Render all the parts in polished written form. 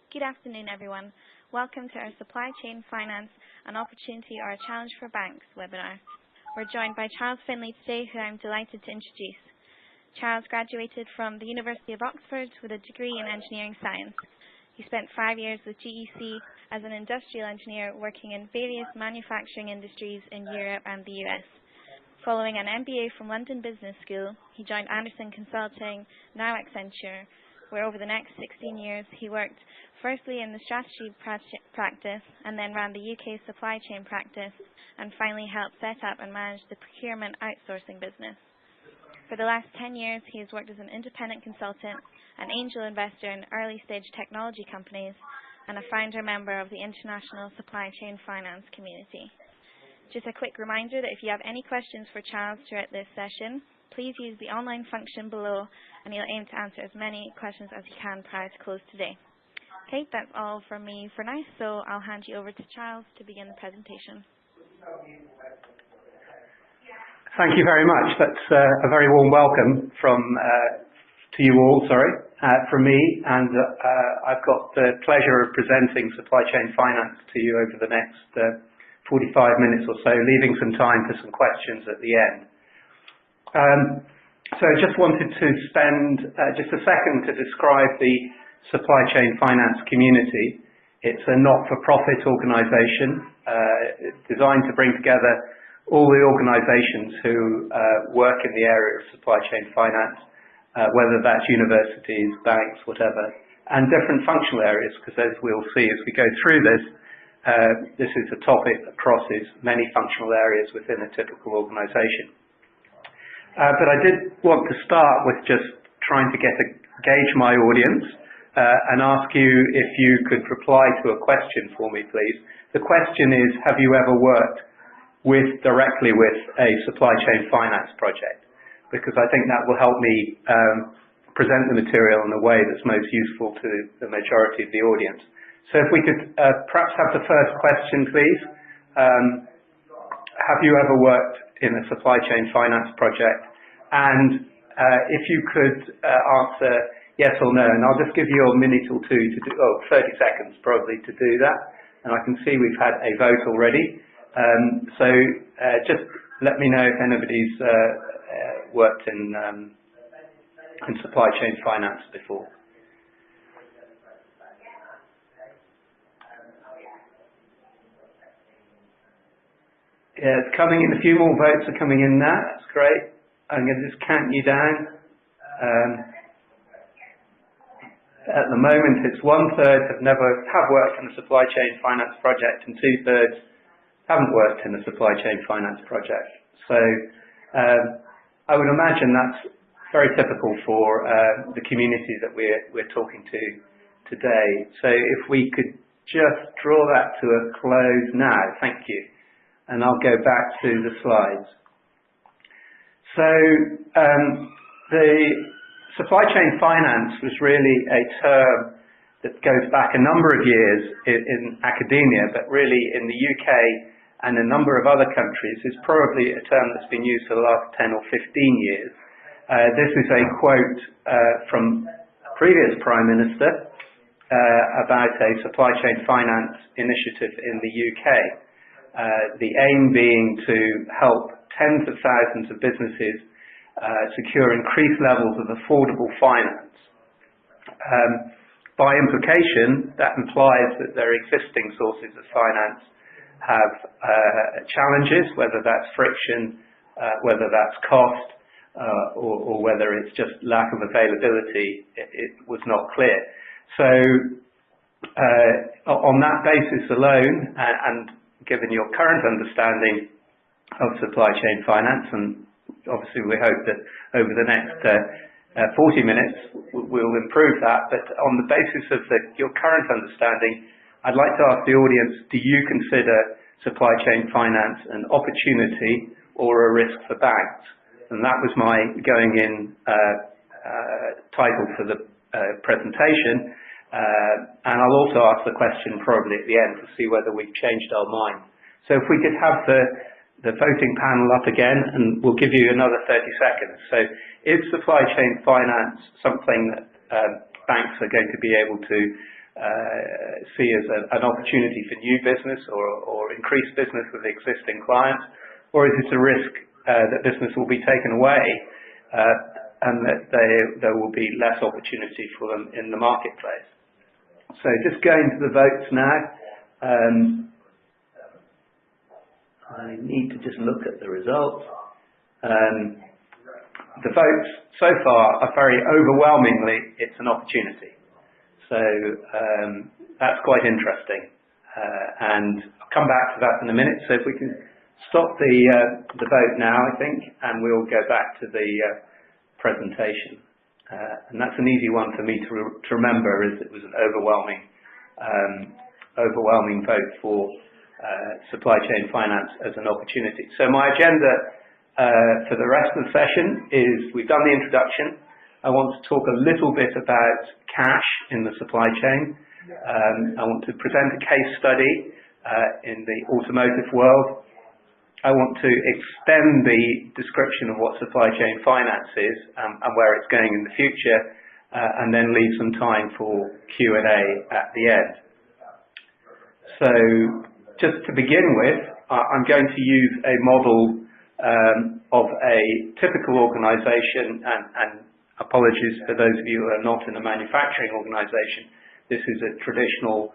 Good afternoon, everyone. Welcome to our Supply Chain Finance, an Opportunity or a Challenge for Banks webinar. We're joined by Charles Finley today, who I'm delighted to introduce. Charles graduated from the University of Oxford with a degree in engineering science. He spent 5 years with GEC as an industrial engineer working in various manufacturing industries in Europe and the US. Following an MBA from London Business School, he joined Anderson Consulting, now Accenture, where over the next 16 years he worked firstly in the strategy practice and then ran the UK supply chain practice and finally helped set up and manage the procurement outsourcing business. For the last 10 years he has worked as an independent consultant, an angel investor in early stage technology companies and a founder member of the International Supply Chain Finance community. Just a quick reminder that if you have any questions for Charles throughout this session, please use the online function below and he'll aim to answer as many questions as he can prior to close today. Okay, that's all from me for now, so I'll hand you over to Charles to begin the presentation. Thank you very much. That's a very warm welcome to you all, from me, and I've got the pleasure of presenting Supply Chain Finance to you over the next 45 minutes or so, leaving some time for some questions at the end. So I just wanted to spend just a second to describe the Supply Chain Finance community. It's a not-for-profit organisation designed to bring together all the organisations who work in the area of supply chain finance, whether that's universities, banks, whatever, and different functional areas, because as we'll see as we go through this, this is a topic that crosses many functional areas within a typical organisation. But I did want to start with just trying to gauge my audience and ask you if you could reply to a question for me, please. The question is, have you ever worked directly with a supply chain finance project? Because I think that will help me present the material in a way that's most useful to the majority of the audience. So if we could perhaps have the first question, please. Have you ever worked in a supply chain finance project? And if you could answer yes or no, and I'll just give you a minute or two to do, 30 seconds probably to do that. And I can see we've had a vote already. So just let me know if anybody's worked in supply chain finance before. Yeah, it's coming in. A few more votes are coming in now. That's great. I'm going to just count you down. At the moment, it's 1/3 have worked in a supply chain finance project, and 2/3 haven't worked in a supply chain finance project. So I would imagine that's very typical for the community that we're talking to today. So if we could just draw that to a close now, thank you. And I'll go back to the slides. So the supply chain finance was really a term that goes back a number of years in academia, but really in the UK and a number of other countries is probably a term that's been used for the last 10 or 15 years. This is a quote from a previous Prime Minister about a supply chain finance initiative in the UK. The aim being to help tens of thousands of businesses secure increased levels of affordable finance. By implication, that implies that their existing sources of finance have challenges, whether that's friction, whether that's cost, or whether it's just lack of availability. It was not clear. So on that basis alone, and given your current understanding of supply chain finance, and obviously we hope that over the next 40 minutes we'll improve that, but on the basis of your current understanding, I'd like to ask the audience, do you consider supply chain finance an opportunity or a risk for banks? And that was my going in title for the presentation. And I'll also ask the question probably at the end to see whether we've changed our mind. So if we could have the voting panel up again, and we'll give you another 30 seconds. So is supply chain finance something that banks are going to be able to see as an opportunity for new business or increased business with existing clients, or is it a risk that business will be taken away and that there will be less opportunity for them in the marketplace? So just going to the votes now. I need to just look at the results. The votes so far are very overwhelmingly, it's an opportunity. So that's quite interesting. And I'll come back to that in a minute. So if we can stop the vote now, I think, and we'll go back to the presentation. And that's an easy one for me to remember, is it was an overwhelming vote for supply chain finance as an opportunity. So my agenda for the rest of the session is, we've done the introduction. I want to talk a little bit about cash in the supply chain. I want to present a case study in the automotive world. I want to extend the description of what supply chain finance is and where it's going in the future, and then leave some time for Q&A at the end. So just to begin with, I'm going to use a model of a typical organization, and apologies for those of you who are not in a manufacturing organization. This is a traditional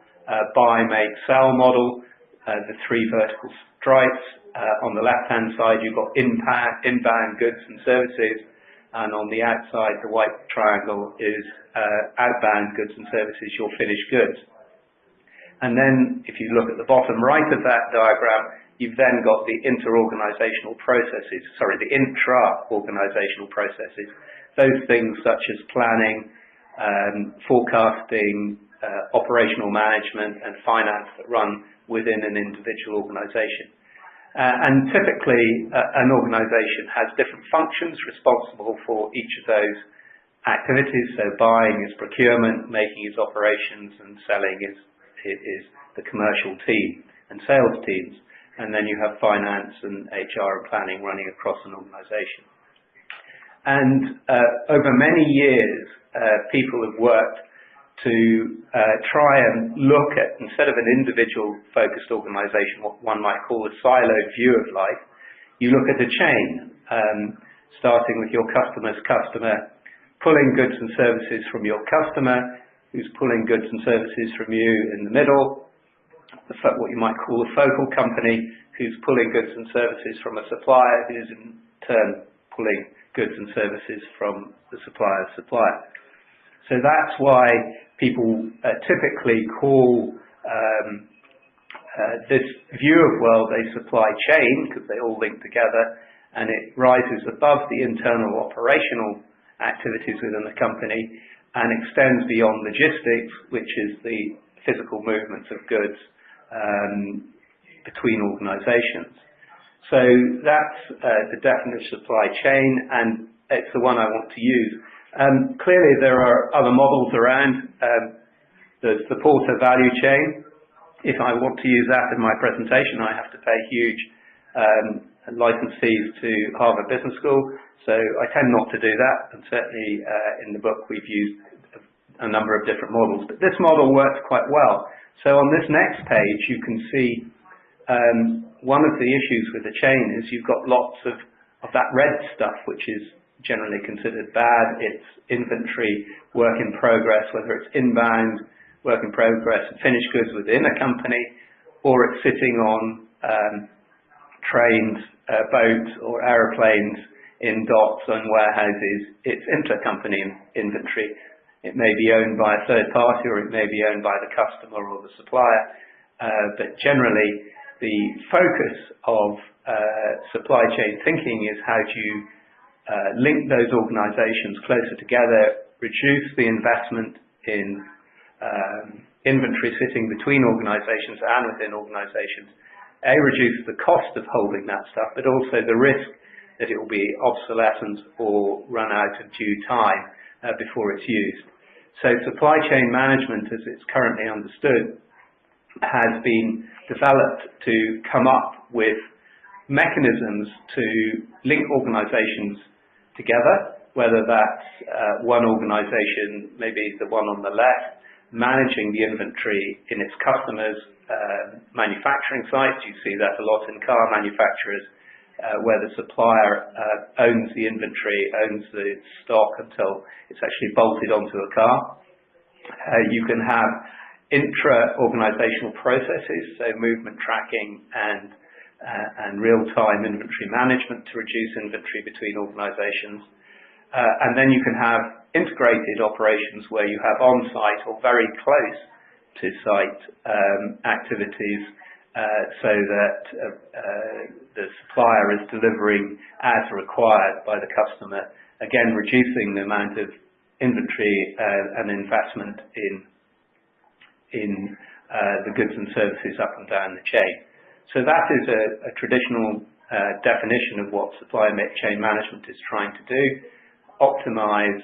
buy, make, sell model, the three vertical stripes. On the left-hand side, you've got inbound goods and services, and on the outside, the white triangle is outbound goods and services, your finished goods. And then, if you look at the bottom right of that diagram, you've then got the intra-organizational processes, those things such as planning, forecasting, operational management, and finance that run within an individual organization. And typically, an organization has different functions responsible for each of those activities. So buying is procurement, making is operations, and selling is the commercial team and sales teams. And then you have finance and HR and planning running across an organization. And over many years, people have worked to try and look at, instead of an individual focused organization, what one might call a siloed view of life, you look at a chain, starting with your customer's customer, pulling goods and services from your customer, who's pulling goods and services from you in the middle, what you might call a focal company, who's pulling goods and services from a supplier, who's in turn pulling goods and services from the supplier's supplier. So that's why people typically call this view of world a supply chain, because they all link together, and it rises above the internal operational activities within the company and extends beyond logistics, which is the physical movements of goods between organizations. So that's the definition of supply chain, and it's the one I want to use. Clearly, there are other models around. There's the Porter value chain. If I want to use that in my presentation, I have to pay huge license fees to Harvard Business School, so I tend not to do that, and certainly in the book we've used a number of different models. But this model works quite well. So on this next page, you can see one of the issues with the chain is you've got lots of that red stuff, which is generally considered bad. It's inventory, work in progress, whether it's inbound, work in progress, finished goods within a company, or it's sitting on trains, boats, or aeroplanes in docks and warehouses. It's intercompany inventory. It may be owned by a third party, or it may be owned by the customer or the supplier. But generally, the focus of supply chain thinking is how do you link those organizations closer together, reduce the investment in inventory sitting between organizations and within organizations, reduce the cost of holding that stuff, but also the risk that it will be obsolescent or run out of due time before it's used. So supply chain management, as it's currently understood, has been developed to come up with mechanisms to link organizations together, whether that's one organization, maybe the one on the left, managing the inventory in its customers' manufacturing sites. You see that a lot in car manufacturers, where the supplier owns the inventory, owns the stock until it's actually bolted onto a car. You can have intra-organizational processes, so movement tracking and real-time inventory management to reduce inventory between organizations. And then you can have integrated operations where you have on-site or very close to site activities, so that the supplier is delivering as required by the customer, again reducing the amount of inventory and investment in the goods and services up and down the chain. So that is a traditional definition of what supply chain management is trying to do: optimize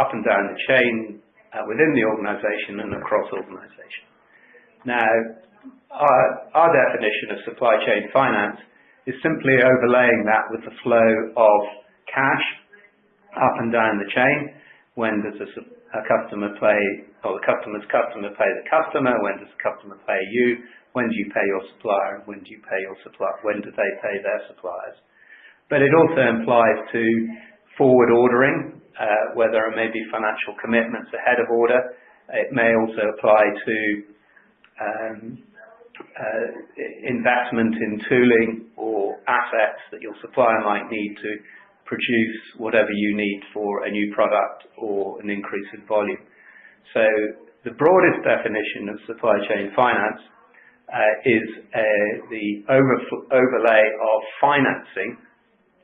up and down the chain within the organization and across organization. Now, our definition of supply chain finance is simply overlaying that with the flow of cash up and down the chain. When does a customer pay, or the customer's customer pay the customer? When does the customer pay you? When do you pay your supplier? And when do you pay your supplier? When do they pay their suppliers? But it also implies to forward ordering, where there may be financial commitments ahead of order. It may also apply to investment in tooling or assets that your supplier might need to produce whatever you need for a new product or an increase in volume. So the broadest definition of supply chain finance is the overlay of financing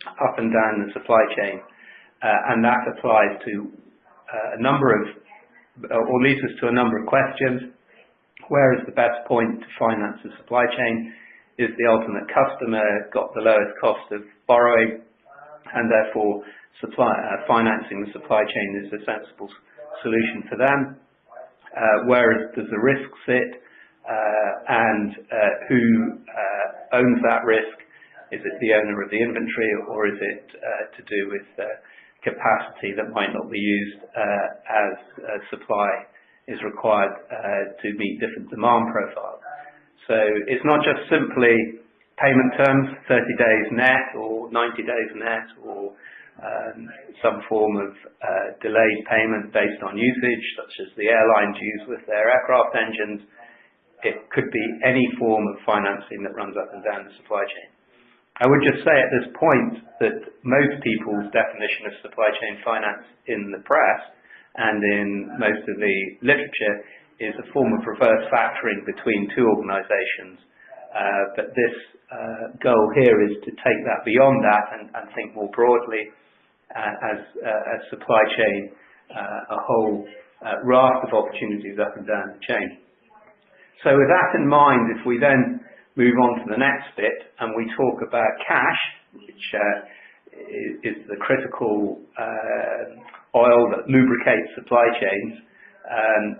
up and down the supply chain, and that applies to a number of, or leads us to a number of questions. Where is the best point to finance the supply chain? Is the ultimate customer got the lowest cost of borrowing, and therefore financing the supply chain is a sensible solution for them? Where does the risk sit, and who owns that risk? Is it the owner of the inventory, or is it to do with capacity that might not be used as supply is required to meet different demand profiles? So it's not just simply payment terms, 30 days net or 90 days net, or some form of delayed payment based on usage, such as the airlines use with their aircraft engines. It could be any form of financing that runs up and down the supply chain. I would just say at this point that most people's definition of supply chain finance in the press and in most of the literature is a form of reverse factoring between two organizations. But this goal here is to take that beyond that and think more broadly as supply chain, a whole raft of opportunities up and down the chain. So with that in mind, if we then move on to the next bit and we talk about cash, which is the critical oil that lubricates supply chains,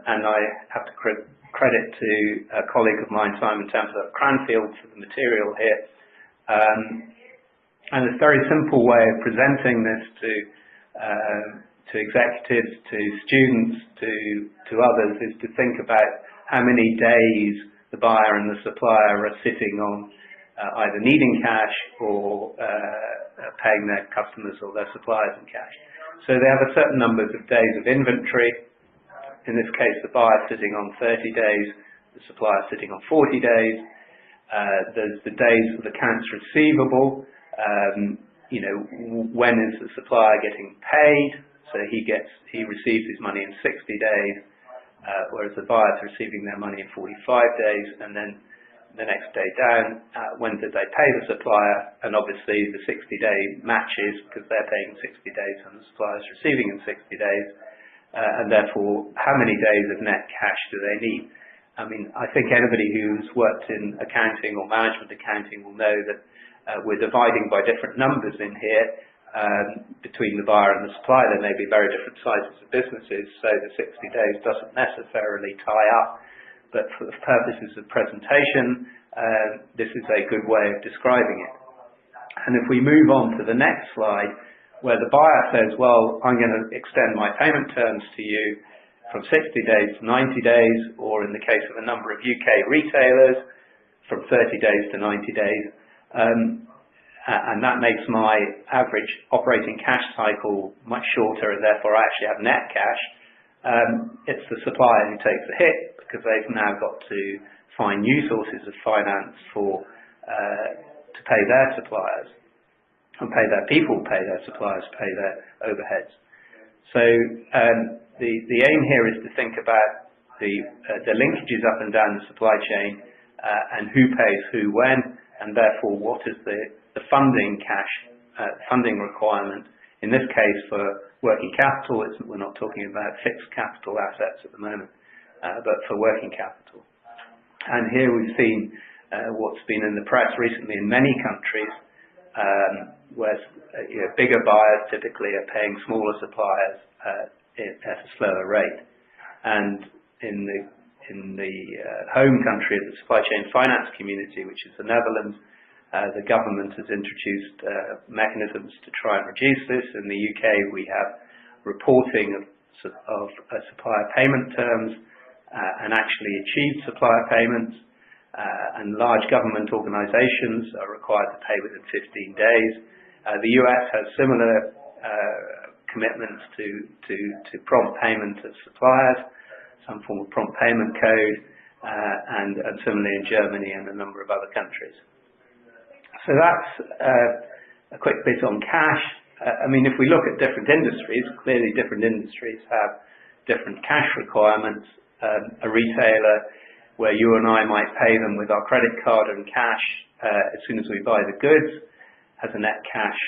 and I have to credit to a colleague of mine, Simon Cranfield, for the material here. And a very simple way of presenting this to executives, to students, to others, is to think about how many days the buyer and the supplier are sitting on either needing cash or paying their customers or their suppliers in cash. So they have a certain number of days of inventory. In this case, the buyer sitting on 30 days, the supplier sitting on 40 days. There's the days of accounts receivable. When is the supplier getting paid? So he receives his money in 60 days, whereas the buyer is receiving their money in 45 days, and then the next day down, when did they pay the supplier? And obviously the 60-day matches because they're paying 60 days and the supplier is receiving in 60 days. And therefore, how many days of net cash do they need? I mean, I think anybody who's worked in accounting or management accounting will know that we're dividing by different numbers in here between the buyer and the supplier. There may be very different sizes of businesses, so the 60 days doesn't necessarily tie up. But for the purposes of presentation, this is a good way of describing it. And if we move on to the next slide, where the buyer says, well, I'm going to extend my payment terms to you from 60 days to 90 days, or in the case of a number of UK retailers, from 30 days to 90 days. And that makes my average operating cash cycle much shorter, and therefore I actually have net cash. It's the supplier who takes the hit, because they've now got to find new sources of finance to pay their suppliers, and pay their people, pay their suppliers, pay their overheads. So the aim here is to think about the linkages up and down the supply chain, and who pays who when, and therefore what is the funding requirement. In this case, for working capital, we're not talking about fixed capital assets at the moment, but for working capital. And here we've seen what's been in the press recently in many countries, where bigger buyers typically are paying smaller suppliers at a slower rate. And in the home country of the supply chain finance community, which is the Netherlands, the government has introduced mechanisms to try and reduce this. In the UK, we have reporting of supplier payment terms and actually achieved supplier payments, and large government organisations are required to pay within 15 days. The US has similar commitments to prompt payment of suppliers, some form of prompt payment code, and similarly in Germany and a number of other countries. So that's a quick bit on cash. If we look at different industries, clearly different industries have different cash requirements. A retailer where you and I might pay them with our credit card and cash as soon as we buy the goods has a net cash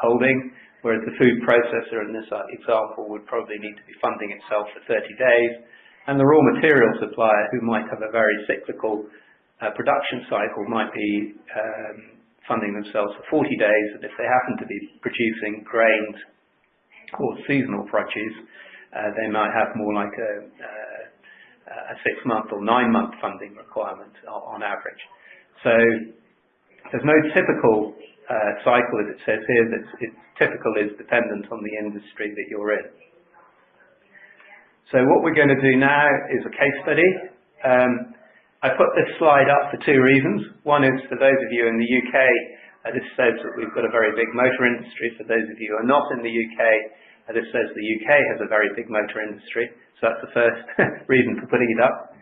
holding, whereas the food processor in this example would probably need to be funding itself for 30 days. And the raw material supplier, who might have a very cyclical production cycle, might be funding themselves for 40 days, and if they happen to be producing grains or seasonal produce, they might have more like a 6-month or 9-month funding requirement on average. So there's no typical cycle, as it says here. It's typical is dependent on the industry that you're in. So what we're going to do now is a case study. I put this slide up for two reasons. One is for those of you in the UK, this says that we've got a very big motor industry. For those of you who are not in the UK, this says the UK has a very big motor industry. So that's the first reason for putting it up.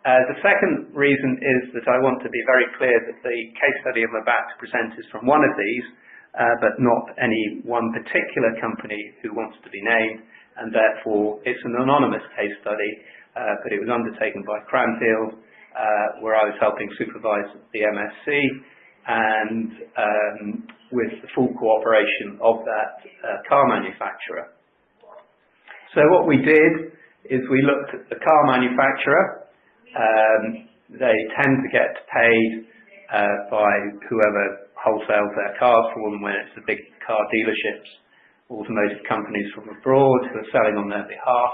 The second reason is that I want to be very clear that the case study I'm about to present is from one of these, but not any one particular company who wants to be named, and therefore it's an anonymous case study, but it was undertaken by Cranfield, where I was helping supervise the MSc, and with the full cooperation of that car manufacturer. So what we did is we looked at the car manufacturer. They tend to get paid by whoever wholesales their cars for them when it's the big car dealerships, automotive companies from abroad who are selling on their behalf.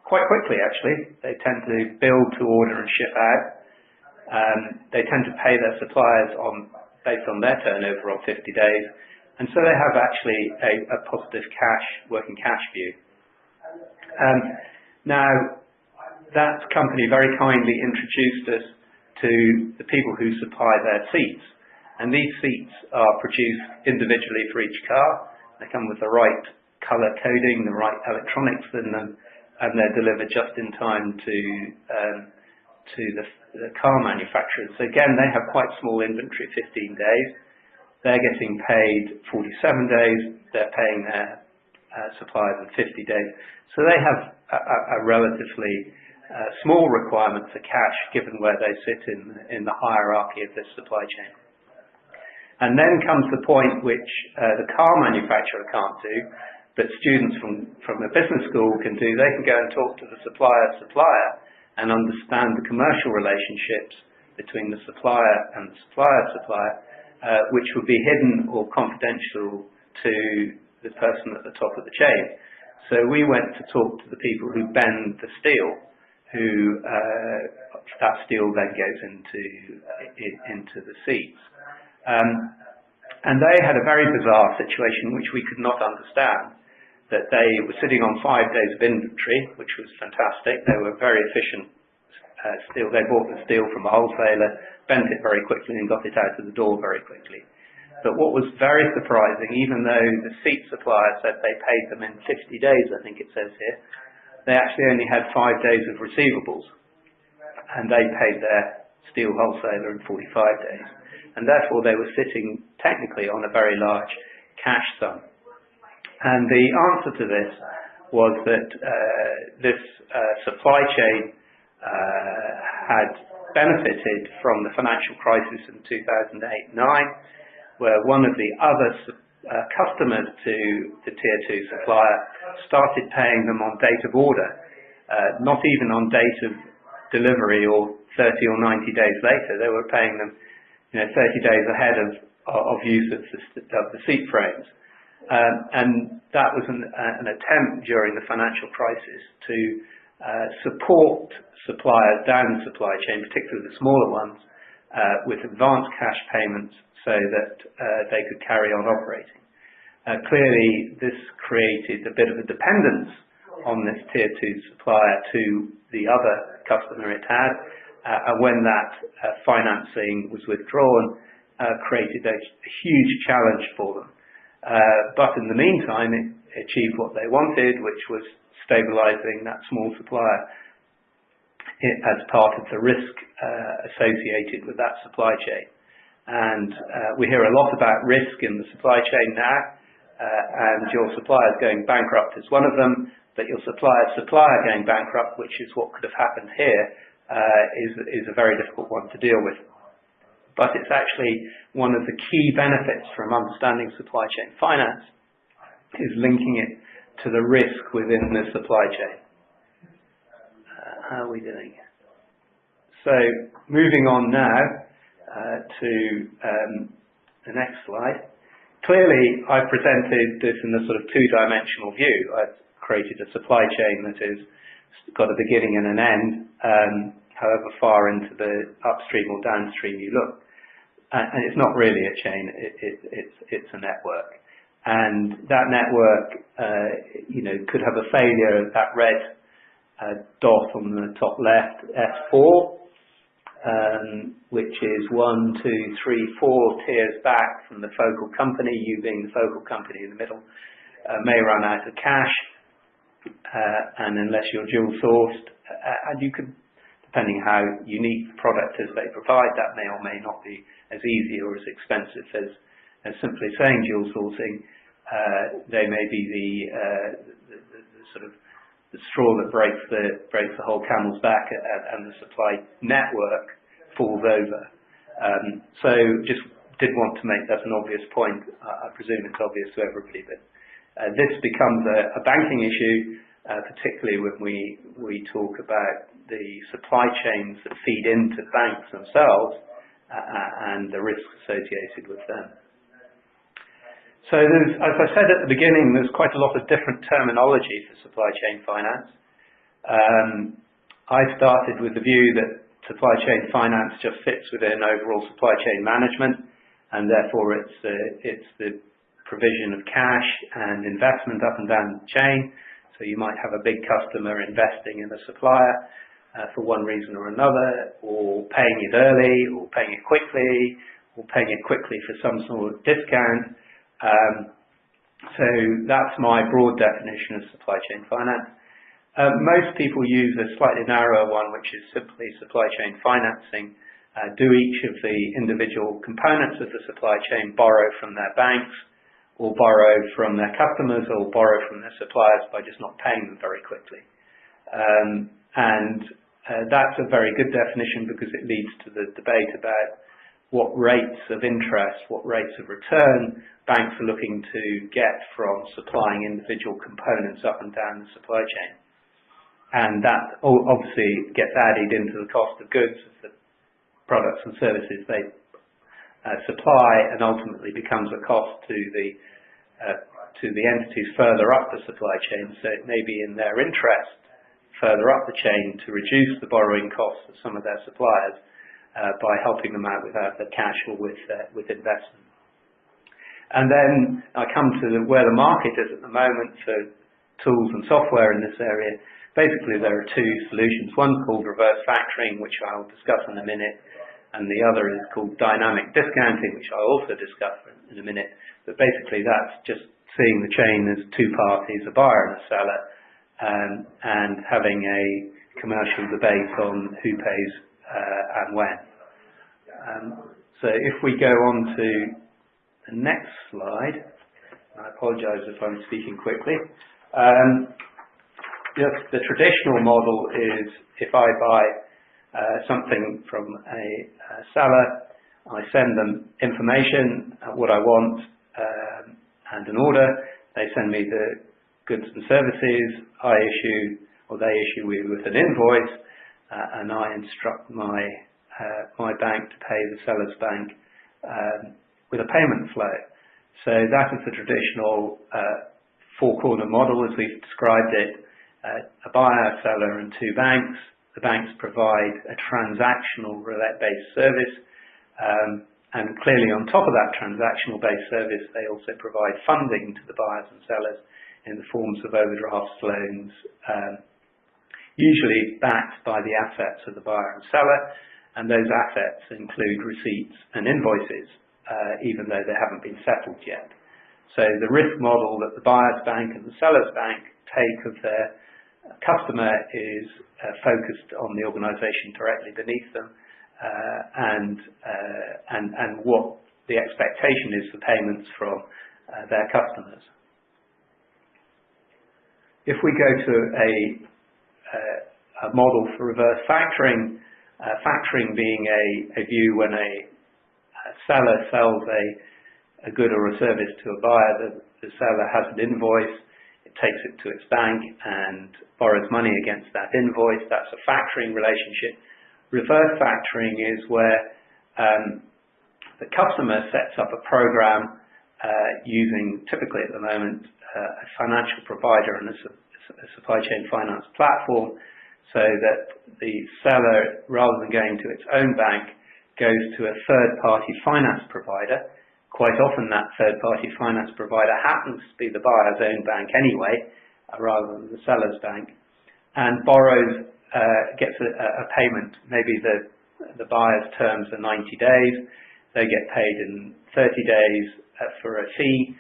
Quite quickly, actually. They tend to build to order and ship out. They tend to pay their suppliers based on their turnover on 50 days. And so they have actually a positive working cash view. Now, that company very kindly introduced us to the people who supply their seats. And these seats are produced individually for each car. They come with the right colour coding, the right electronics in them, and they're delivered just in time to the car manufacturers. So again, they have quite small inventory, 15 days. They're getting paid 47 days. They're paying their suppliers in 50 days. So they have a relatively small requirement for cash, given where they sit in the hierarchy of this supply chain. And then comes the point which the car manufacturer can't do, but students from a business school can do. They can go and talk to the supplier and understand the commercial relationships between the supplier and the supplier, which would be hidden or confidential to the person at the top of the chain. So we went to talk to the people who bend the steel, who that steel then goes into the seats. And they had a very bizarre situation which we could not understand. that they were sitting on 5 days of inventory, which was fantastic. They were very efficient steel. They bought the steel from a wholesaler, bent it very quickly and got it out of the door very quickly. But what was very surprising, even though the seat supplier said they paid them in 50 days, I think it says here, they actually only had 5 days of receivables, and they paid their steel wholesaler in 45 days. And therefore they were sitting technically on a very large cash sum. And the answer to this was that this supply chain had benefited from the financial crisis in 2008-9, where one of the other customers to the Tier 2 supplier started paying them on date of order, not even on date of delivery or 30 or 90 days later. They were paying them 30 days ahead of use of the seat frames. And that was an attempt during the financial crisis to support suppliers down the supply chain, particularly the smaller ones, with advanced cash payments so that they could carry on operating. Clearly, this created a bit of a dependence on this Tier 2 supplier to the other customer it had, and when that financing was withdrawn, created a huge challenge for them. But in the meantime, it achieved what they wanted, which was stabilizing that small supplier as part of the risk associated with that supply chain. And we hear a lot about risk in the supply chain now, and your supplier going bankrupt is one of them, but your supplier's supplier going bankrupt, which is what could have happened here, is a very difficult one to deal with. But it's actually one of the key benefits from understanding supply chain finance is linking it to the risk within the supply chain. How are we doing? So moving on now to the next slide. Clearly, I presented this in a sort of two-dimensional view. I've created a supply chain that has got a beginning and an end, however far into the upstream or downstream you look. And it's not really a chain, it's a network. And that network, could have a failure. That red dot on the top left, S4, which is 1, 2, 3, 4 tiers back from the focal company, you being the focal company in the middle, may run out of cash, and unless you're dual sourced, and you could, depending how unique the product is they provide, that may or may not be as easy or as expensive as simply saying dual sourcing. They may be the sort of the straw that breaks the whole camel's back, and the supply network falls over. So just did want to make that an obvious point. I presume it's obvious to everybody, but this becomes a banking issue, particularly when we talk about the supply chains that feed into banks themselves and the risks associated with them. So there's, as I said at the beginning, there's quite a lot of different terminology for supply chain finance. I started with the view that supply chain finance just fits within overall supply chain management, and therefore it's the provision of cash and investment up and down the chain. So you might have a big customer investing in a supplier for one reason or another, or paying it early, or paying it quickly, or paying it quickly for some sort of discount. So that's my broad definition of supply chain finance. Most people use a slightly narrower one, which is simply supply chain financing. Do each of the individual components of the supply chain borrow from their banks, or borrow from their customers, or borrow from their suppliers by just not paying them very quickly? That's a very good definition, because it leads to the debate about what rates of interest, what rates of return banks are looking to get from supplying individual components up and down the supply chain. And that obviously gets added into the cost of goods of the products and services they supply, and ultimately becomes a cost to the entities further up the supply chain. So it may be in their interest further up the chain to reduce the borrowing costs of some of their suppliers by helping them out with either cash or with investment. And then I come to where the market is at the moment for tools and software in this area. Basically, there are two solutions. One's called reverse factoring, which I'll discuss in a minute, and the other is called dynamic discounting, which I'll also discuss in a minute. But basically, that's just seeing the chain as two parties, a buyer and a seller, and having a commercial debate on who pays and when. So if we go on to the next slide, I apologise if I'm speaking quickly. The traditional model is if I buy something from a seller, I send them information, what I want, and an order. They send me the goods and services. I issue, or they issue me with an invoice, and I instruct my bank to pay the seller's bank with a payment flow. So that is the traditional four-corner model as we've described it. A buyer, a seller, and two banks. The banks provide a transactional roulette-based service, and clearly on top of that transactional-based service, they also provide funding to the buyers and sellers in the forms of overdrafts, loans, usually backed by the assets of the buyer and seller, and those assets include receipts and invoices, even though they haven't been settled yet. So the risk model that the buyer's bank and the seller's bank take of their customer is focused on the organisation directly beneath them, and what the expectation is for payments from their customers. If we go to a model for reverse factoring, factoring being a view when a seller sells a good or a service to a buyer, the seller has an invoice, it takes it to its bank and borrows money against that invoice. That's a factoring relationship. Reverse factoring is where the customer sets up a program using, typically at the moment, a financial provider and a supply chain finance platform, so that the seller, rather than going to its own bank, goes to a third-party finance provider. Quite often that third-party finance provider happens to be the buyer's own bank anyway, rather than the seller's bank, and borrows, gets a payment. Maybe the buyer's terms are 90 days, they get paid in 30 days for a fee,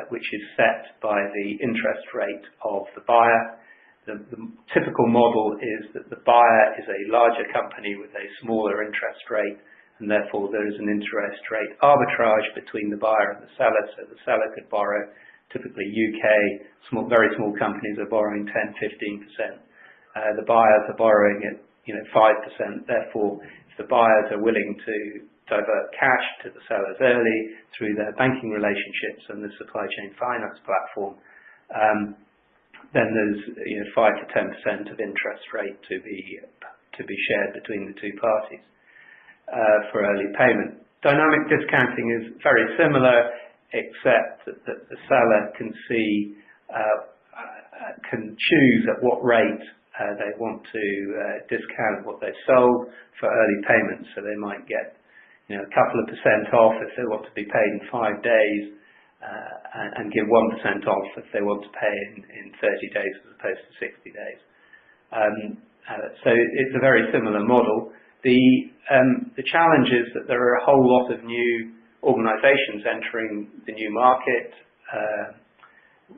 which is set by the interest rate of the buyer. The typical model is that the buyer is a larger company with a smaller interest rate, and therefore there is an interest rate arbitrage between the buyer and the seller. So the seller could borrow, typically UK, very small companies are borrowing 10-15%. The buyers are borrowing at 5%. Therefore, if the buyers are willing to divert cash to the sellers early through their banking relationships and the supply chain finance platform, then there's 5 to 10% of interest rate to be shared between the two parties for early payment. Dynamic discounting is very similar, except that the seller can choose at what rate they want to discount what they've sold for early payments. So they might get a couple of percent off if they want to be paid in 5 days, and give 1% off if they want to pay in 30 days as opposed to 60 days. So it's a very similar model. The challenge is that there are a whole lot of new organisations entering the new market,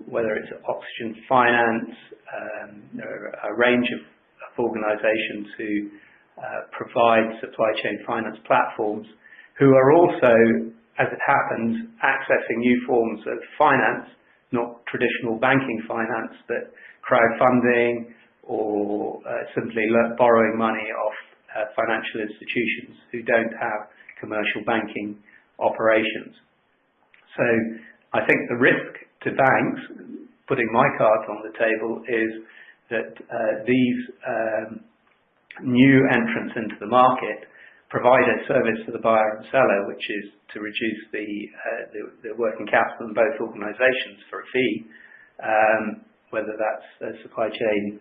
whether it's oxygen finance. There are a range of organisations who provide supply chain finance platforms, who are also, as it happens, accessing new forms of finance, not traditional banking finance, but crowdfunding or simply borrowing money off financial institutions who don't have commercial banking operations. So I think the risk to banks, putting my cards on the table, is that these new entrants into the market provide a service to the buyer and seller, which is to reduce the working capital in both organisations for a fee, whether that's supply chain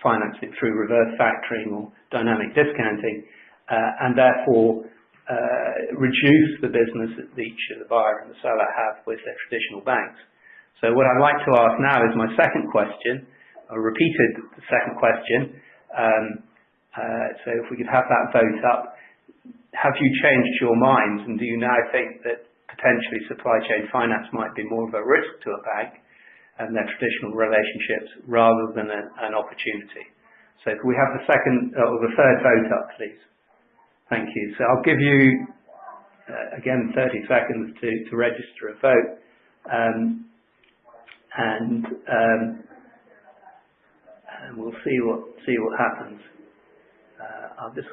financing through reverse factoring or dynamic discounting, and therefore reduce the business that each of the buyer and the seller have with their traditional banks. So what I'd like to ask now is my second question. I repeated the second question. So if we could have that vote up. Have you changed your minds, and do you now think that potentially supply chain finance might be more of a risk to a bank and their traditional relationships rather than an opportunity? So if we have the second or the third vote up, please. Thank you. So I'll give you, again, 30 seconds to register a vote. And we'll see what happens. I'll just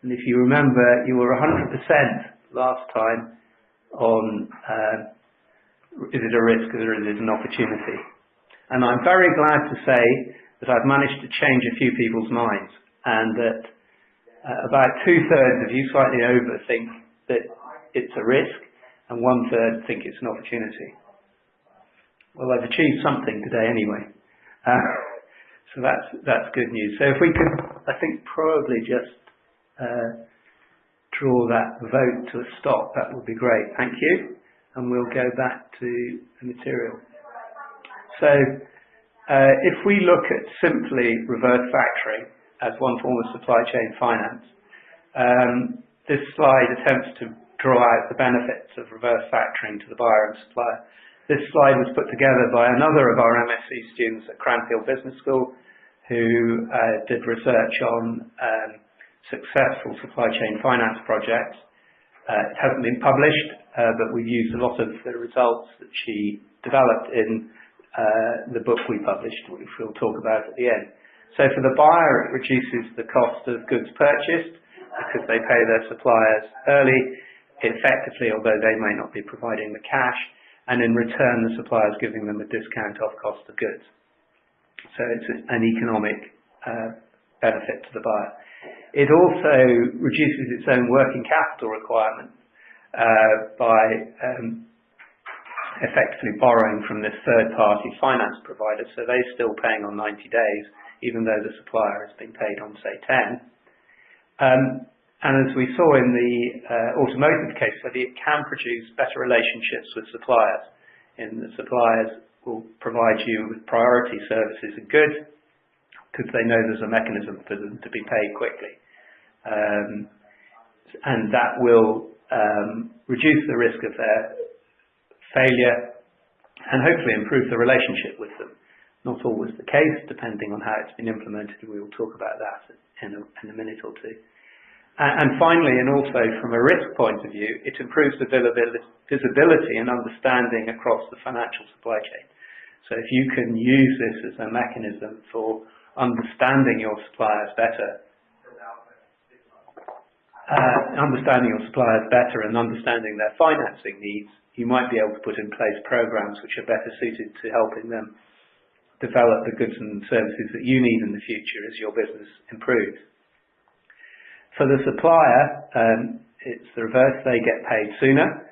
and if you remember, you were 100% last time on is it a risk or is it an opportunity? And I'm very glad to say that I've managed to change a few people's minds, and that about 2/3 of you, slightly over, think that it's a risk, and 1/3 think it's an opportunity. Well, I've achieved something today anyway. So that's good news. So if we could, I think, probably just draw that vote to a stop, that would be great. Thank you. And we'll go back to the material. So if we look at simply reverse factoring as one form of supply chain finance, this slide attempts to draw out the benefits of reverse factoring to the buyer and supplier. This slide was put together by another of our MSc students at Cranfield Business School, who did research on successful supply chain finance projects. It hasn't been published, but we've used a lot of the results that she developed in the book we published, which we'll talk about at the end. So for the buyer, it reduces the cost of goods purchased because they pay their suppliers early, effectively, although they may not be providing the cash, and in return the supplier is giving them a discount off cost of goods. So it's an economic benefit to the buyer. It also reduces its own working capital requirements by effectively borrowing from this third-party finance provider, so they're still paying on 90 days, even though the supplier has been paid on, say, 10. And as we saw in the automotive case study, it can produce better relationships with suppliers. And the suppliers will provide you with priority services and goods because they know there's a mechanism for them to be paid quickly. And that will reduce the risk of their failure and hopefully improve the relationship with them. Not always the case, depending on how it's been implemented. We will talk about that in a minute or two. And finally, and also from a risk point of view, it improves the visibility and understanding across the financial supply chain. So if you can use this as a mechanism for understanding your suppliers better, and understanding their financing needs, you might be able to put in place programs which are better suited to helping them develop the goods and services that you need in the future as your business improves. For the supplier, it's the reverse. They get paid sooner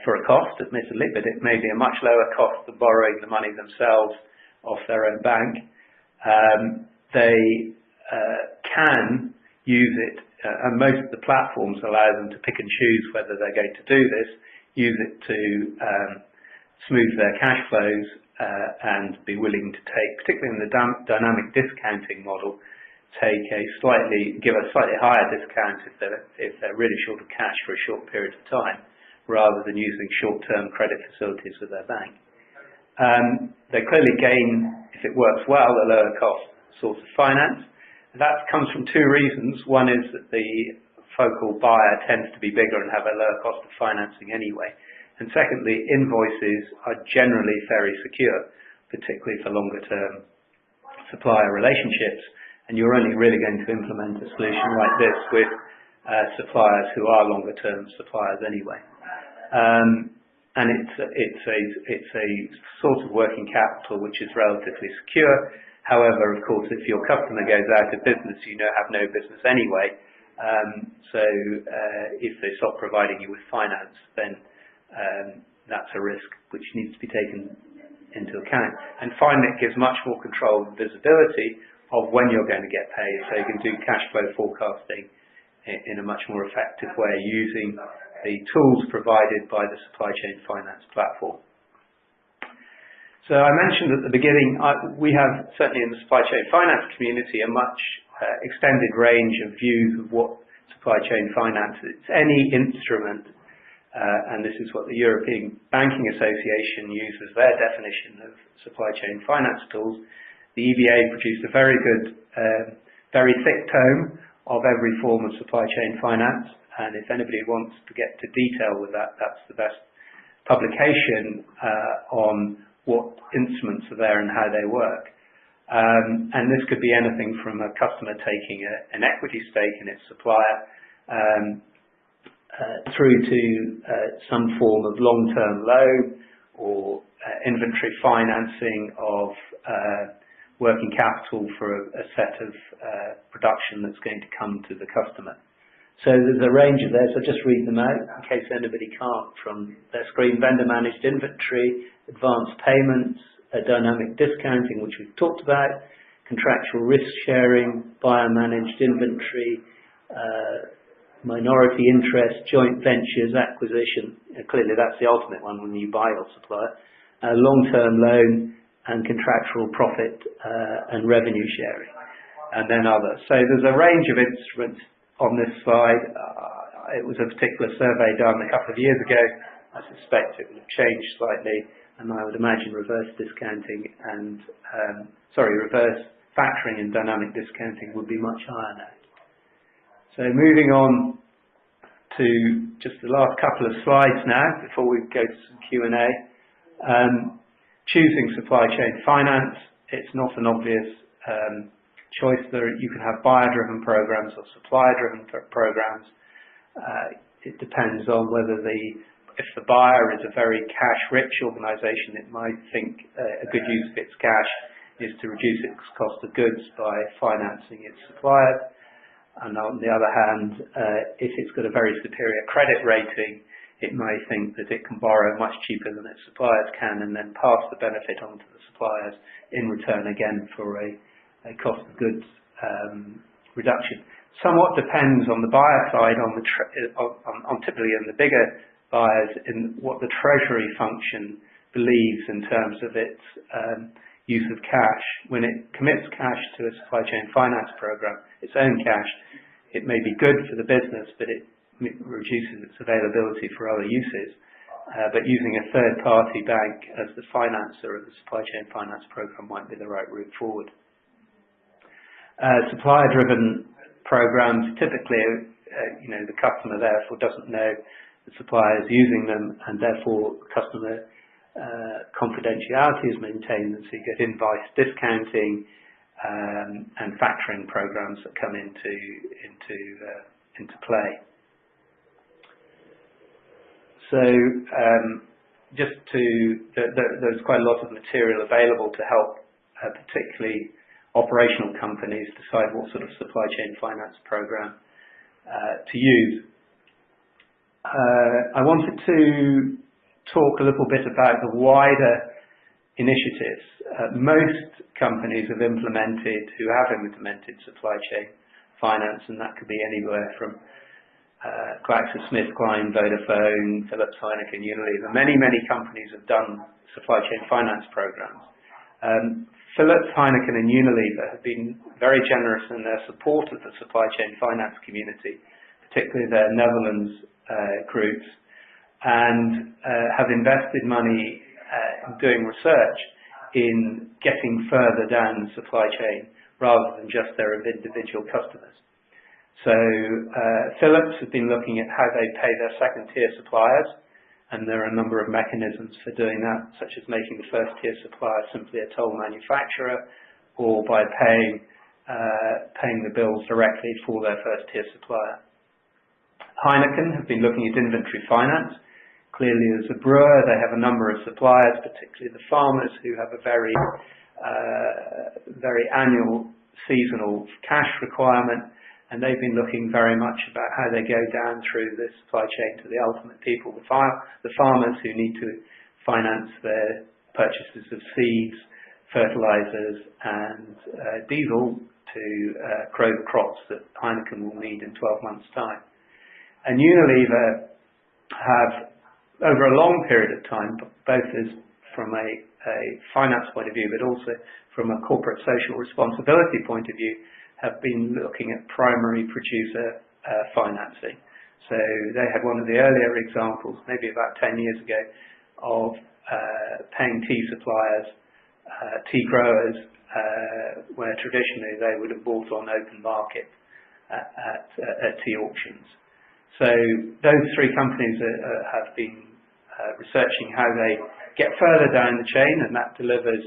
for a cost, admittedly, but it may be a much lower cost than borrowing the money themselves off their own bank. They can use it, and most of the platforms allow them to pick and choose whether they're going to do this, use it to smooth their cash flows and be willing to take, particularly in the dynamic discounting model, give a slightly higher discount if they're really short of cash for a short period of time, rather than using short-term credit facilities with their bank. They clearly gain, if it works well, a lower cost source of finance. That comes from two reasons. One is that the focal buyer tends to be bigger and have a lower cost of financing anyway. And secondly, invoices are generally very secure, particularly for longer-term supplier relationships. And you're only really going to implement a solution like this with suppliers who are longer-term suppliers anyway. And it's a source of working capital which is relatively secure. However, of course, if your customer goes out of business, you have no business anyway. So if they stop providing you with finance, then that's a risk which needs to be taken into account. And finally, it gives much more control and visibility of when you're going to get paid, so you can do cash flow forecasting in a much more effective way using the tools provided by the supply chain finance platform. So I mentioned at the beginning, we have, certainly in the supply chain finance community, a much extended range of views of what supply chain finance is. It's any instrument, and this is what the European Banking Association uses their definition of supply chain finance tools. The EBA produced a very good, very thick tome of every form of supply chain finance, and if anybody wants to get to detail with that, that's the best publication on what instruments are there and how they work. And this could be anything from a customer taking an equity stake in its supplier through to some form of long-term loan or inventory financing of working capital for a set of production that's going to come to the customer. So there's a range of those. I'll just read them out in case anybody can't from their screen. Vendor managed inventory, advanced payments, dynamic discounting, which we've talked about, contractual risk sharing, buyer managed inventory, minority interest, joint ventures, acquisition. Clearly that's the ultimate one when you buy your supplier. Long-term loan and contractual profit and revenue sharing, and then others. So there's a range of instruments on this slide. It was a particular survey done a couple of years ago. I suspect it will have changed slightly, and I would imagine reverse discounting and reverse factoring and dynamic discounting would be much higher now. So moving on to just the last couple of slides now before we go to some Q&A. Choosing supply chain finance, it's not an obvious choice. You can have buyer-driven programs or supplier-driven programs. It depends on whether if the buyer is a very cash-rich organisation, it might think a good use of its cash is to reduce its cost of goods by financing its suppliers. And on the other hand, if it's got a very superior credit rating, it may think that it can borrow much cheaper than its suppliers can and then pass the benefit on to the suppliers in return again for a cost of goods reduction. Somewhat depends on the buyer side, on typically in the bigger buyers, in what the treasury function believes in terms of its use of cash. When it commits cash to a supply chain finance program, its own cash, it may be good for the business, but it reduces its availability for other uses. But using a third-party bank as the financer of the supply chain finance program might be the right route forward. Supplier-driven programs, typically, the customer therefore doesn't know the supplier is using them, and therefore customer confidentiality is maintained, and so you get invoice discounting and factoring programs that come into play. So there's quite a lot of material available to help particularly operational companies decide what sort of supply chain finance program to use. I wanted to talk a little bit about the wider initiatives. Most companies who have implemented supply chain finance, and that could be anywhere from GlaxoSmithKline, Vodafone, Philips, Heineken, Unilever. Many companies have done supply chain finance programs. Philips, Heineken and Unilever have been very generous in their support of the supply chain finance community, particularly their Netherlands groups, and have invested money in doing research in getting further down the supply chain rather than just their individual customers. So Philips have been looking at how they pay their second-tier suppliers, and there are a number of mechanisms for doing that, such as making the first-tier supplier simply a toll manufacturer, or by paying the bills directly for their first-tier supplier. Heineken have been looking at inventory finance. Clearly, as a brewer, they have a number of suppliers, particularly the farmers, who have a very annual seasonal cash requirement. And they've been looking very much about how they go down through the supply chain to the ultimate people, the farmers who need to finance purchases of seeds, fertilizers and diesel to grow the crops that Heineken will need in 12 months' time. And Unilever have, over a long period of time, both as from a finance point of view, but also from a corporate social responsibility point of view, have been looking at primary producer financing. So they had one of the earlier examples, maybe about 10 years ago, of paying tea suppliers, tea growers, where traditionally they would have bought on open market at tea auctions. So those three companies have been researching how they get further down the chain, and that delivers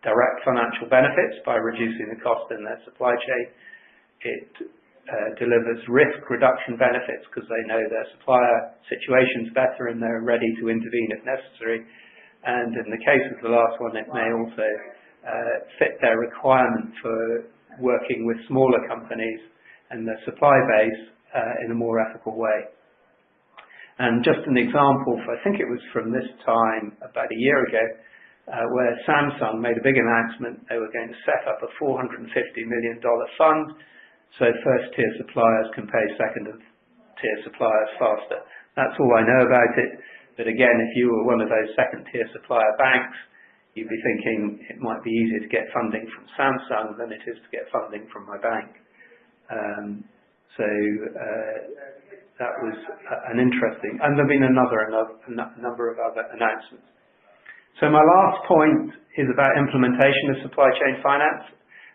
direct financial benefits by reducing the cost in their supply chain. It delivers risk reduction benefits because they know their supplier situation's better and they're ready to intervene if necessary. And in the case of the last one, it may also fit their requirement for working with smaller companies and their supply base in a more ethical way. And just an example, I think it was from this time about a year ago, where Samsung made a big announcement. They were going to set up a $450 million fund so first-tier suppliers can pay second-tier suppliers faster. That's all I know about it. But again, if you were one of those second-tier supplier banks, you'd be thinking it might be easier to get funding from Samsung than it is to get funding from my bank. That was an interesting, and there have been a number of other announcements. So my last point is about implementation of supply chain finance,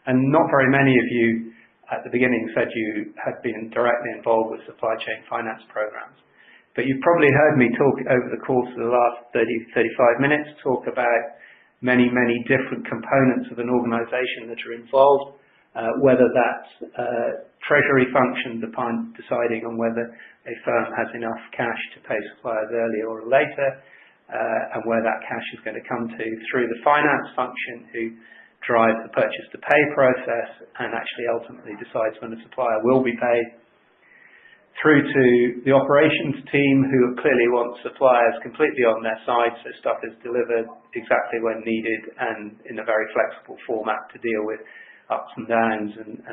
and not very many of you at the beginning said you had been directly involved with supply chain finance programs. But you've probably heard me talk over the course of the last 30-35 minutes, talk about many different components of an organization that are involved, whether that's treasury function deciding on whether a firm has enough cash to pay suppliers earlier or later, and where that cash is going to come to, through the finance function who drives the purchase to pay process and actually ultimately decides when a supplier will be paid, through to the operations team who clearly want suppliers completely on their side so stuff is delivered exactly when needed and in a very flexible format to deal with ups and downs and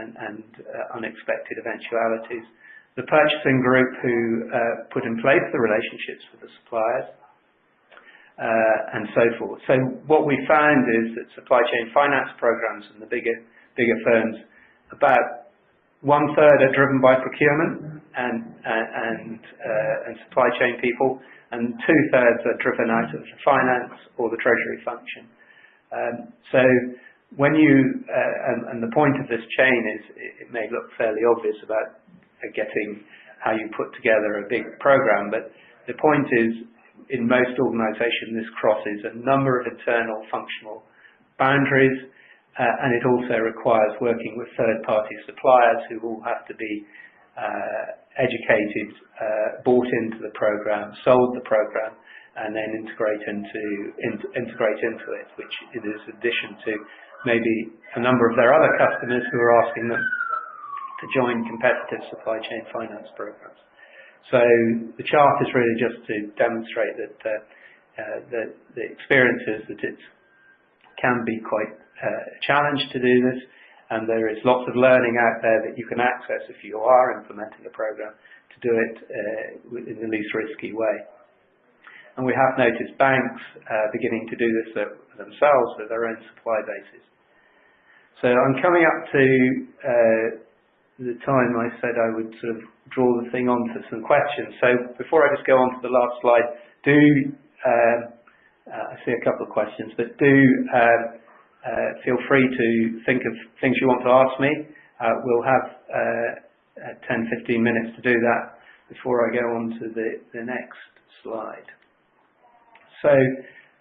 unexpected eventualities. The purchasing group who put in place the relationships with the suppliers, and so forth. So what we found is that supply chain finance programs in the bigger firms, about 1/3 are driven by procurement and supply chain people, and 2/3 are driven out of finance or the treasury function. So when you and the point of this chain is, it may look fairly obvious about getting how you put together a big program, but the point is, in most organizations, this crosses a number of internal functional boundaries, and it also requires working with third-party suppliers who all have to be educated, bought into the program, sold the program, and then integrate into it, which is in addition to maybe a number of their other customers who are asking them to join competitive supply chain finance programs. So the chart is really just to demonstrate that the experience is that it can be quite a challenge to do this, and there is lots of learning out there that you can access if you are implementing a program to do it in the least risky way. And we have noticed banks beginning to do this themselves with their own supply bases. So I'm coming up to the time I said I would sort of draw the thing on to some questions. So before I just go on to the last slide, I see a couple of questions, but do feel free to think of things you want to ask me. We'll have 10-15 minutes to do that before I go on to the next slide. So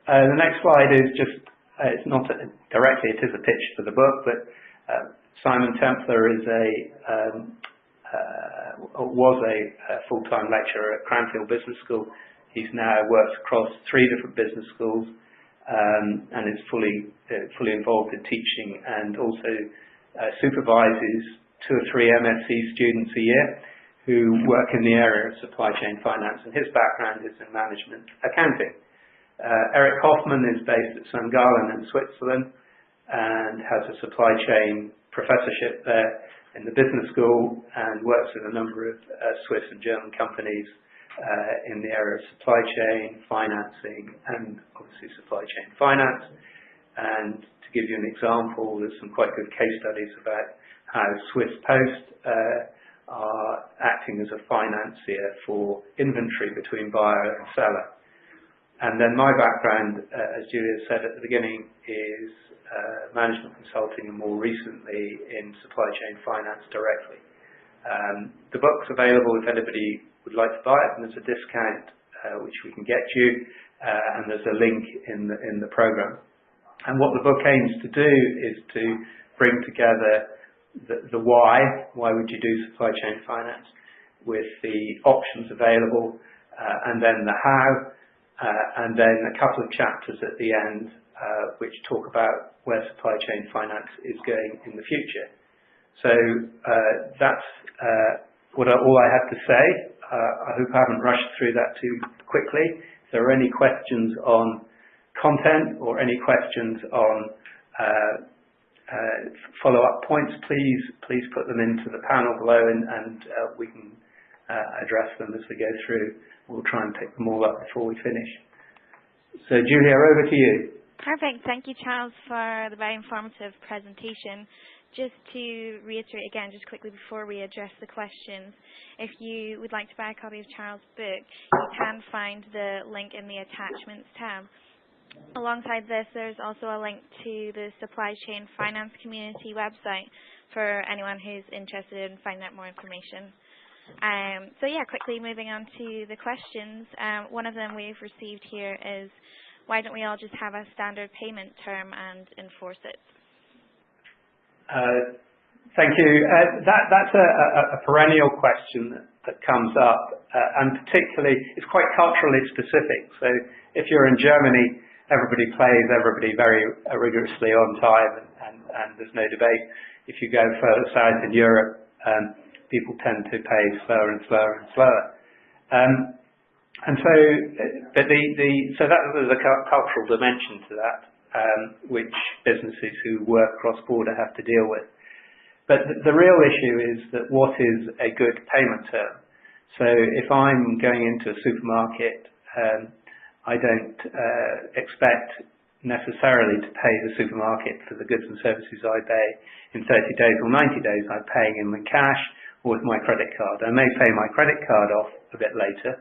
the next slide is just, it's not directly, it is a pitch for the book, but Simon Templer is was a full-time lecturer at Cranfield Business School. He's now works across 3 different business schools and is fully involved in teaching, and also supervises 2 or 3 MSc students a year who work in the area of supply chain finance, and his background is in management accounting. Eric Hoffman is based at St. Gallen in Switzerland and has a supply chain professorship there in the business school and works with a number of Swiss and German companies in the area of supply chain, financing, and obviously supply chain finance. And to give you an example, there's some quite good case studies about how Swiss Post are acting as a financier for inventory between buyer and seller. And then my background, as Julia said at the beginning, is management consulting and more recently in supply chain finance directly. The book's available if anybody would like to buy it, and there's a discount which we can get you, and there's a link in the program. And what the book aims to do is to bring together the why would you do supply chain finance, with the options available, and then the how, and then a couple of chapters at the end which talk about where supply chain finance is going in the future. So that's all I have to say. I hope I haven't rushed through that too quickly. If there are any questions on content or any questions on follow-up points, please put them into the panel below, and we can address them as we go through. We'll try and pick them all up before we finish. So Julia, over to you. Perfect. Thank you, Charles, for the very informative presentation. Just to reiterate again, just quickly before we address the questions, if you would like to buy a copy of Charles' book, you can find the link in the attachments tab. Alongside this, there's also a link to the Supply Chain Finance Community website for anyone who's interested in finding out more information. So yeah, quickly moving on to the questions. One of them we've received here is, why don't we all just have a standard payment term and enforce it? Thank you. That's a perennial question that comes up, and particularly it's quite culturally specific. So if you're in Germany, everybody pays everybody very rigorously on time, and there's no debate. If you go further south in Europe, people tend to pay slower and slower and slower. And so, so that there's a cultural dimension to that, which businesses who work cross-border have to deal with. But the real issue is that what is a good payment term? So if I'm going into a supermarket, I don't expect necessarily to pay the supermarket for the goods and services I pay in 30 days or 90 days. I'm paying in cash or with my credit card. I may pay my credit card off a bit later,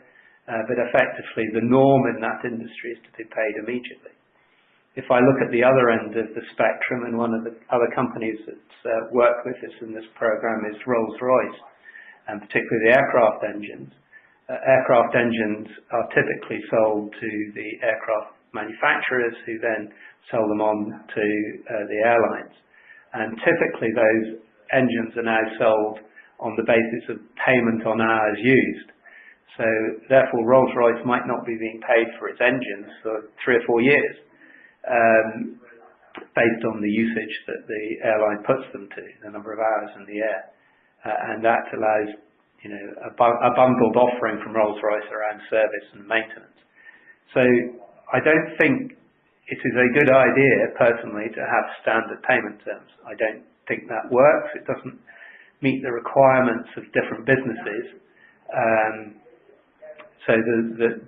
but effectively the norm in that industry is to be paid immediately. If I look at the other end of the spectrum, and one of the other companies that's worked with us in this program is Rolls-Royce, and particularly the aircraft engines. Aircraft engines are typically sold to the aircraft manufacturers, who then sell them on to the airlines. And typically those engines are now sold on the basis of payment on hours used. So therefore Rolls-Royce might not be being paid for its engines for 3 or 4 years, based on the usage that the airline puts them to, the number of hours in the air. And that allows a bundled offering from Rolls-Royce around service and maintenance. So I don't think it is a good idea, personally, to have standard payment terms. I don't think that works. It doesn't meet the requirements of different businesses. So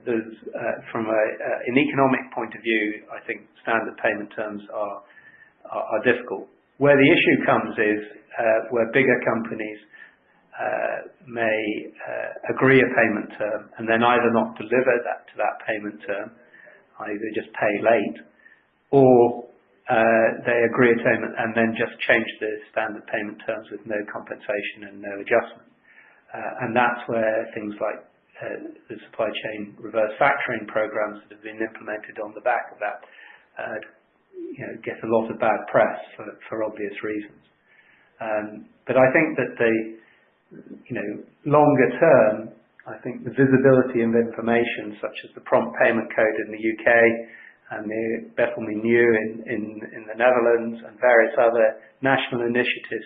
there's from an economic point of view, I think standard payment terms are difficult. Where the issue comes is where bigger companies may agree a payment term and then either not deliver to that payment term, either just pay late, or they agree a payment and then just change the standard payment terms with no compensation and no adjustment. And that's where things like the supply chain reverse factoring programs that have been implemented on the back of that get a lot of bad press for obvious reasons. But I think that longer term, I think the visibility of information, such as the prompt payment code in the UK and the Betel Menu in the Netherlands, and various other national initiatives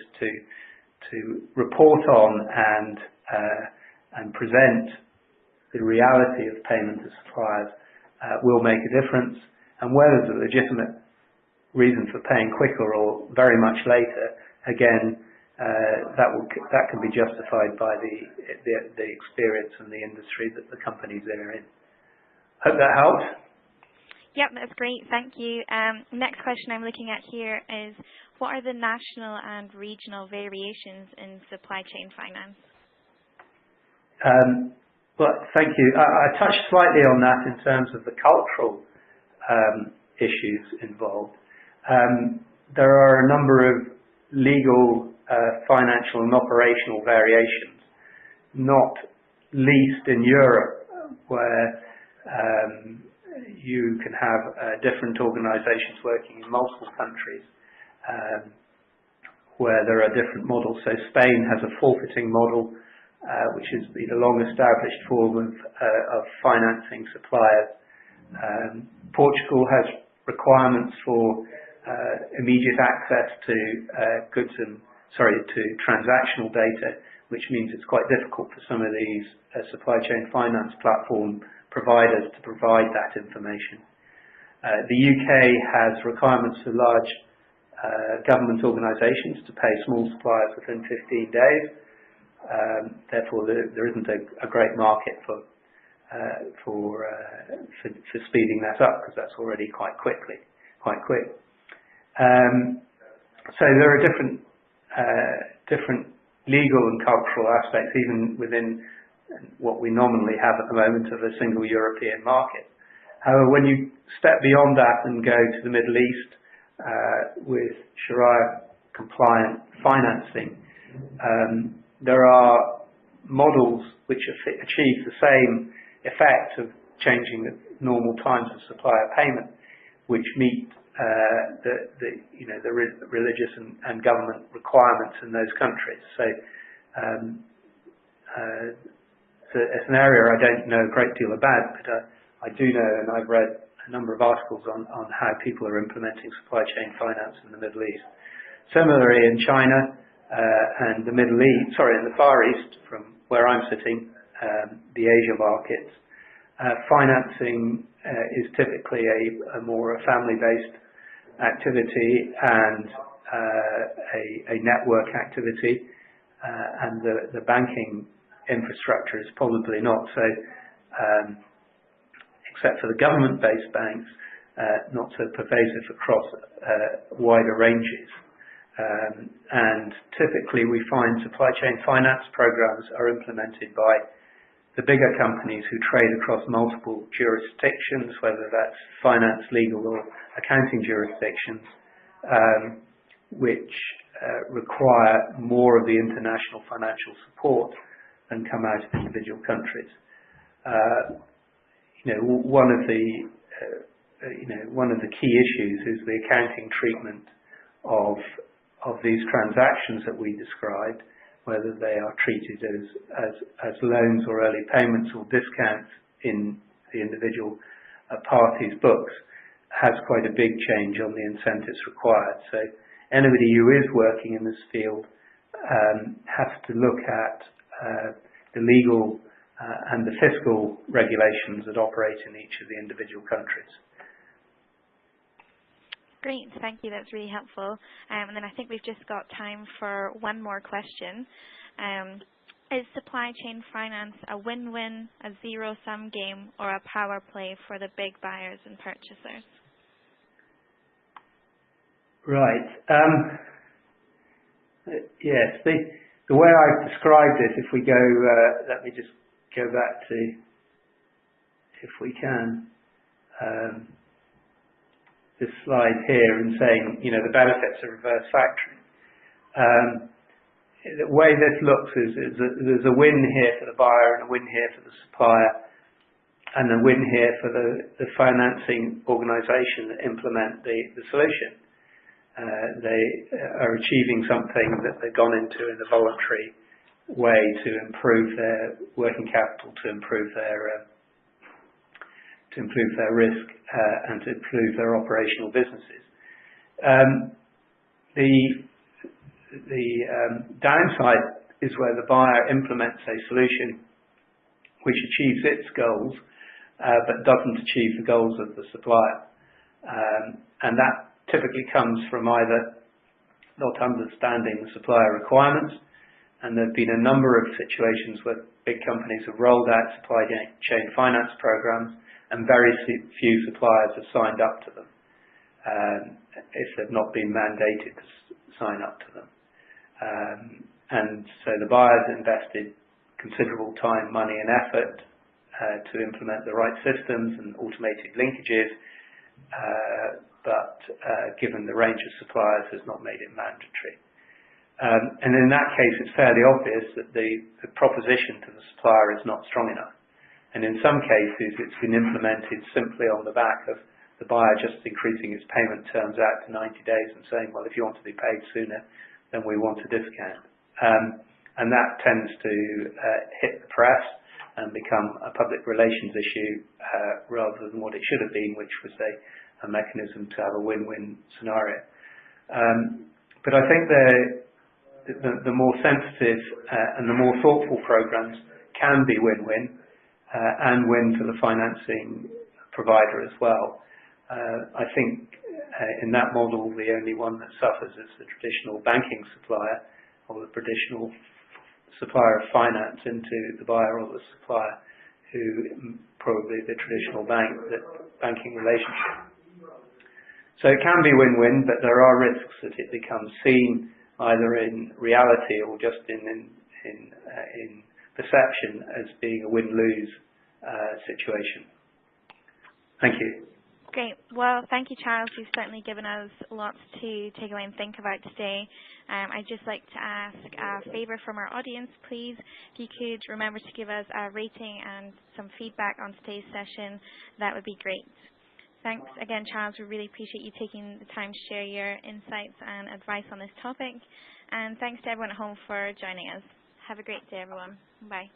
to report on and present the reality of payment to suppliers will make a difference, and where there's a legitimate reason for paying quicker or very much later, again, that can be justified by the experience and the industry that the companies are in. Hope that helps. Yep, that's great. Thank you. Next question I'm looking at here is, what are the national and regional variations in supply chain finance? Well, thank you. I touched slightly on that in terms of the cultural issues involved. There are a number of legal, financial and operational variations, not least in Europe, where you can have different organisations working in multiple countries, where there are different models. So Spain has a forfeiting model, which is the long-established form of financing suppliers. Portugal has requirements for immediate access to to transactional data, which means it's quite difficult for some of these supply chain finance platform providers to provide that information. The UK has requirements for large government organisations to pay small suppliers within 15 days. Therefore, there isn't a great market for speeding that up, because that's already quite quick. So there are different legal and cultural aspects, even within what we nominally have at the moment of a single European market. However, when you step beyond that and go to the Middle East with Sharia-compliant financing, there are models which achieve the same effect of changing the normal times of supplier payment, which meet the religious and government requirements in those countries. So it's an area I don't know a great deal about, but I do know, and I've read a number of articles on how people are implementing supply chain finance in the Middle East. Similarly, in China and the Middle East, in the Far East, from where I'm sitting, the Asia markets, financing is typically a more family-based activity and a network activity, and the banking infrastructure is probably not so, except for the government-based banks, not so pervasive across wider ranges. And typically we find supply chain finance programs are implemented by the bigger companies who trade across multiple jurisdictions, whether that's finance, legal or accounting jurisdictions, which require more of the international financial support than come out of individual countries. One of the key issues is the accounting treatment of these transactions that we described, whether they are treated as loans or early payments or discounts in the individual parties' books, has quite a big change on the incentives required. So anybody who is working in this field has to look at the legal and the fiscal regulations that operate in each of the individual countries. Great, thank you. That's really helpful. And then I think we've just got time for one more question. Is supply chain finance a win-win, a zero-sum game, or a power play for the big buyers and purchasers? Right. Yes. The way I've described it, if we go, let me just go back to, if we can, this slide here, and saying, the benefits of reverse factoring. The way this looks is that there's a win here for the buyer and a win here for the supplier, and a win here for the financing organisation that implement the solution. They are achieving something that they've gone into in a voluntary way to improve their working capital, to improve their risk, and to improve their operational businesses. The downside is where the buyer implements a solution which achieves its goals, but doesn't achieve the goals of the supplier. And that typically comes from either not understanding the supplier requirements, and there have been a number of situations where big companies have rolled out supply chain finance programs and very few suppliers have signed up to them if they've not been mandated to sign up to them. And so the buyers invested considerable time, money and effort to implement the right systems and automated linkages, but given the range of suppliers has not made it mandatory. And in that case it's fairly obvious that the proposition to the supplier is not strong enough. And in some cases it's been implemented simply on the back of the buyer just increasing its payment terms out to 90 days and saying, well, if you want to be paid sooner, then we want a discount. And that tends to hit the press and become a public relations issue rather than what it should have been, which was a mechanism to have a win-win scenario. But I think the more sensitive and the more thoughtful programs can be win-win and win for the financing provider as well. I think in that model the only one that suffers is the traditional banking supplier or the traditional supplier of finance into the buyer or the supplier, who probably the traditional banking relationship. So it can be win-win, but there are risks that it becomes seen either in reality or just in perception as being a win-lose situation. Thank you. Great. Well, thank you, Charles. You've certainly given us lots to take away and think about today. I'd just like to ask a favour from our audience, please. If you could remember to give us a rating and some feedback on today's session, that would be great. Thanks again, Charles. We really appreciate you taking the time to share your insights and advice on this topic. And thanks to everyone at home for joining us. Have a great day, everyone. Bye.